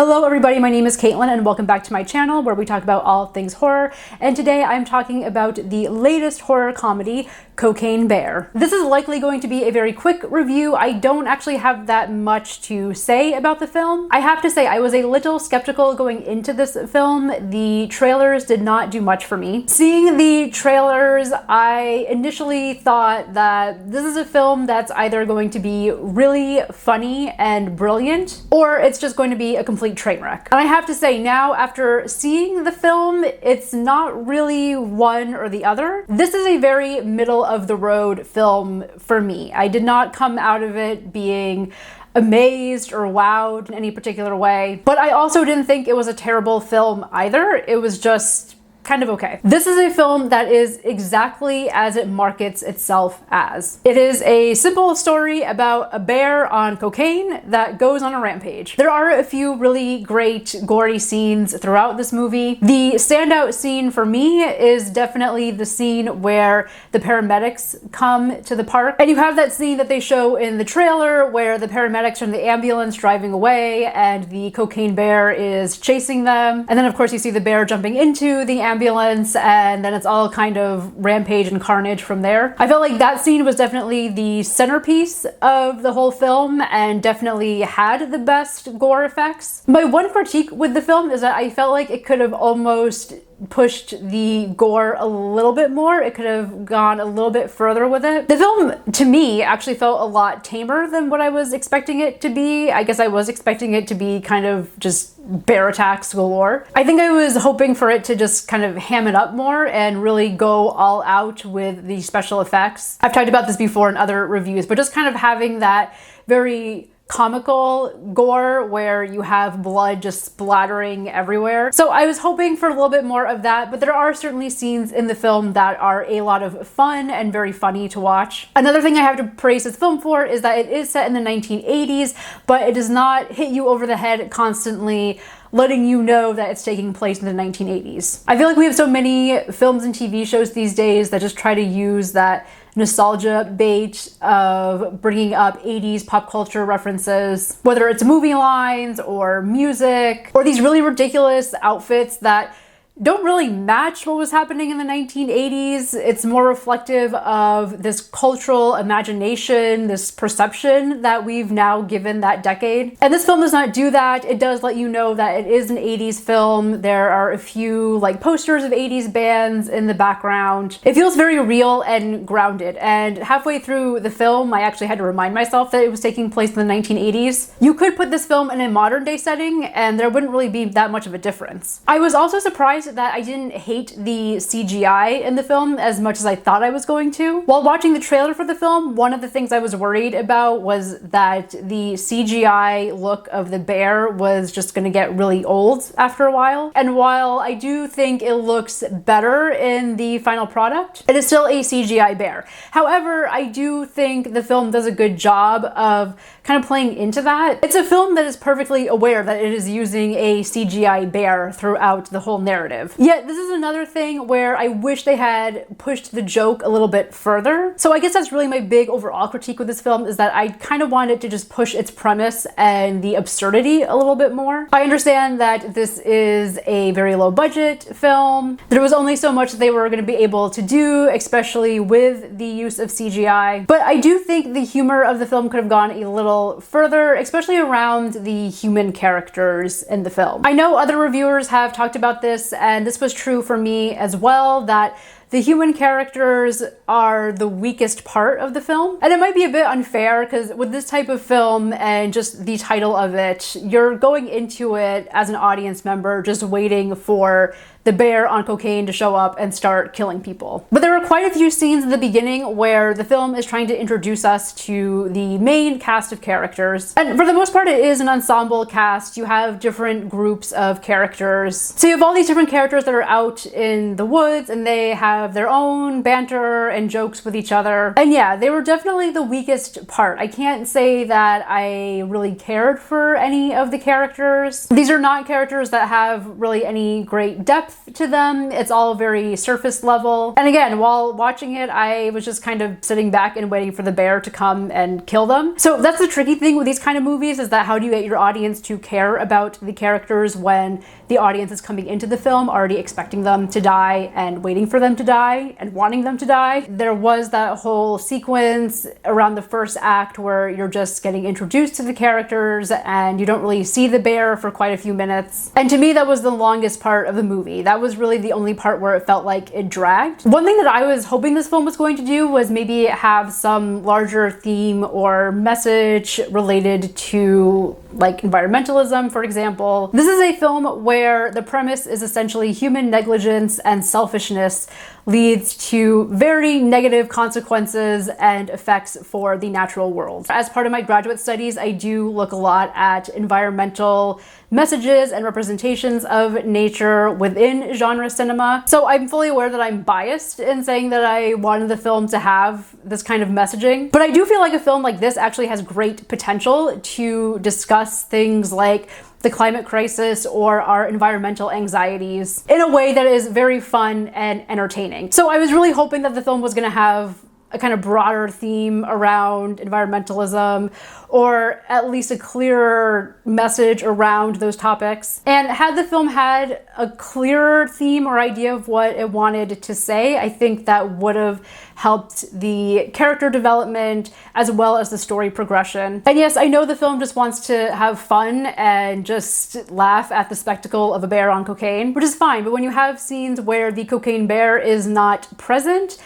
Hello everybody, my name is Caitlin and welcome back to my channel where we talk about all things horror, and today I'm talking about the latest horror comedy, Cocaine Bear. This is likely going to be a very quick review. I don't actually have that much to say about the film. I have to say I was a little skeptical going into this film. The trailers did not do much for me. Seeing the trailers, I initially thought that this is a film that's either going to be really funny and brilliant, or it's just going to be a complete train wreck. And I have to say now, after seeing the film, it's not really one or the other. This is a very middle of the road film for me. I did not come out of it being amazed or wowed in any particular way, but I also didn't think it was a terrible film either. It was just kind of okay. This is a film that is exactly as it markets itself as. It is a simple story about a bear on cocaine that goes on a rampage. There are a few really great gory scenes throughout this movie. The standout scene for me is definitely the scene where the paramedics come to the park. And you have that scene that they show in the trailer where the paramedics are in the ambulance driving away and the cocaine bear is chasing them. And then of course you see the bear jumping into the ambulance, and then it's all kind of rampage and carnage from there. I felt like that scene was definitely the centerpiece of the whole film and definitely had the best gore effects. My one critique with the film is that I felt like it could have almost pushed the gore a little bit more. It could have gone a little bit further with it. The film, to me, actually felt a lot tamer than what I was expecting it to be. I guess I was expecting it to be kind of just bear attacks galore. I think I was hoping for it to just kind of ham it up more and really go all out with the special effects. I've talked about this before in other reviews, but just kind of having that very comical gore where you have blood just splattering everywhere. So I was hoping for a little bit more of that, but there are certainly scenes in the film that are a lot of fun and very funny to watch. Another thing I have to praise this film for is that it is set in the 1980s, but it does not hit you over the head constantly letting you know that it's taking place in the 1980s. I feel like we have so many films and TV shows these days that just try to use that nostalgia bait of bringing up 80s pop culture references, whether it's movie lines or music, or these really ridiculous outfits that don't really match what was happening in the 1980s. It's more reflective of this cultural imagination, this perception that we've now given that decade. And this film does not do that. It does let you know that it is an 80s film. There are a few like posters of 80s bands in the background. It feels very real and grounded. And halfway through the film, I actually had to remind myself that it was taking place in the 1980s. You could put this film in a modern day setting and there wouldn't really be that much of a difference. I was also surprised that I didn't hate the CGI in the film as much as I thought I was going to. While watching the trailer for the film, one of the things I was worried about was that the CGI look of the bear was just going to get really old after a while. And while I do think it looks better in the final product, it is still a CGI bear. However, I do think the film does a good job of kind of playing into that. It's a film that is perfectly aware that it is using a CGI bear throughout the whole narrative. Yet this is another thing where I wish they had pushed the joke a little bit further. So I guess that's really my big overall critique with this film, is that I kind of wanted to just push its premise and the absurdity a little bit more. I understand that this is a very low budget film. There was only so much they were going to be able to do, especially with the use of CGI. But I do think the humor of the film could have gone a little further, especially around the human characters in the film. I know other reviewers have talked about this, and this was true for me as well, that the human characters are the weakest part of the film. And it might be a bit unfair because with this type of film and just the title of it, you're going into it as an audience member just waiting for the bear on cocaine to show up and start killing people. But there are quite a few scenes in the beginning where the film is trying to introduce us to the main cast of characters. And for the most part, it is an ensemble cast. You have different groups of characters. So you have all these different characters that are out in the woods and they have have their own banter and jokes with each other. And yeah, they were definitely the weakest part. I can't say that I really cared for any of the characters. These are not characters that have really any great depth to them. It's all very surface level. And again, while watching it, I was just kind of sitting back and waiting for the bear to come and kill them. So that's the tricky thing with these kind of movies, is that how do you get your audience to care about the characters when the audience is coming into the film already expecting them to die and waiting for them to die and wanting them to die. There was that whole sequence around the first act where you're just getting introduced to the characters and you don't really see the bear for quite a few minutes. And to me, that was the longest part of the movie. That was really the only part where it felt like it dragged. One thing that I was hoping this film was going to do was maybe have some larger theme or message related to like environmentalism, for example. This is a film where the premise is essentially human negligence and selfishness leads to very negative consequences and effects for the natural world. As part of my graduate studies, I do look a lot at environmental messages and representations of nature within genre cinema. So I'm fully aware that I'm biased in saying that I wanted the film to have this kind of messaging. But I do feel like a film like this actually has great potential to discuss things like the climate crisis or our environmental anxieties in a way that is very fun and entertaining. So I was really hoping that the film was gonna have a kind of broader theme around environmentalism, or at least a clearer message around those topics. And had the film had a clearer theme or idea of what it wanted to say, I think that would have helped the character development as well as the story progression. And yes, I know the film just wants to have fun and just laugh at the spectacle of a bear on cocaine, which is fine, but when you have scenes where the cocaine bear is not present,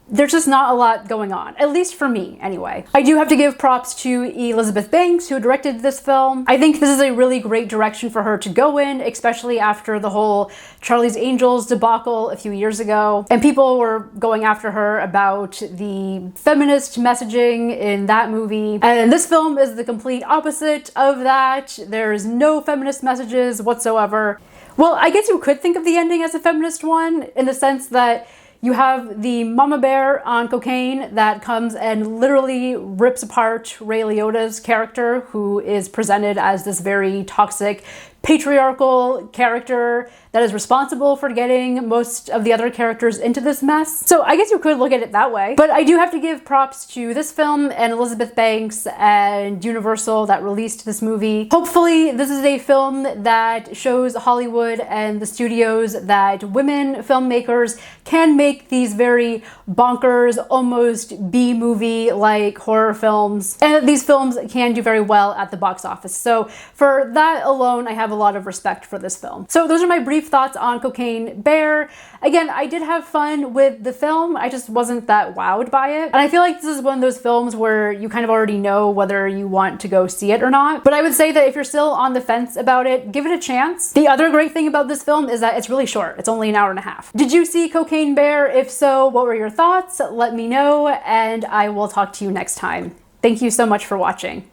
there's just not a lot going on, at least for me anyway. I do have to give props to Elizabeth Banks, who directed this film. I think this is a really great direction for her to go in, especially after the whole Charlie's Angels debacle a few years ago. And people were going after her about the feminist messaging in that movie. And this film is the complete opposite of that. There's no feminist messages whatsoever. Well, I guess you could think of the ending as a feminist one, in the sense that you have the mama bear on cocaine that comes and literally rips apart Ray Liotta's character, who is presented as this very toxic, patriarchal character that is responsible for getting most of the other characters into this mess. So I guess you could look at it that way. But I do have to give props to this film and Elizabeth Banks and Universal that released this movie. Hopefully this is a film that shows Hollywood and the studios that women filmmakers can make these very bonkers, almost B-movie-like horror films, and that these films can do very well at the box office. So for that alone, I have a lot of respect for this film. So those are my brief thoughts on Cocaine Bear. Again, I did have fun with the film. I just wasn't that wowed by it. And I feel like this is one of those films where you kind of already know whether you want to go see it or not. But I would say that if you're still on the fence about it, give it a chance. The other great thing about this film is that it's really short. It's only an hour and a half. Did you see Cocaine Bear? If so, what were your thoughts? Let me know, and I will talk to you next time. Thank you so much for watching.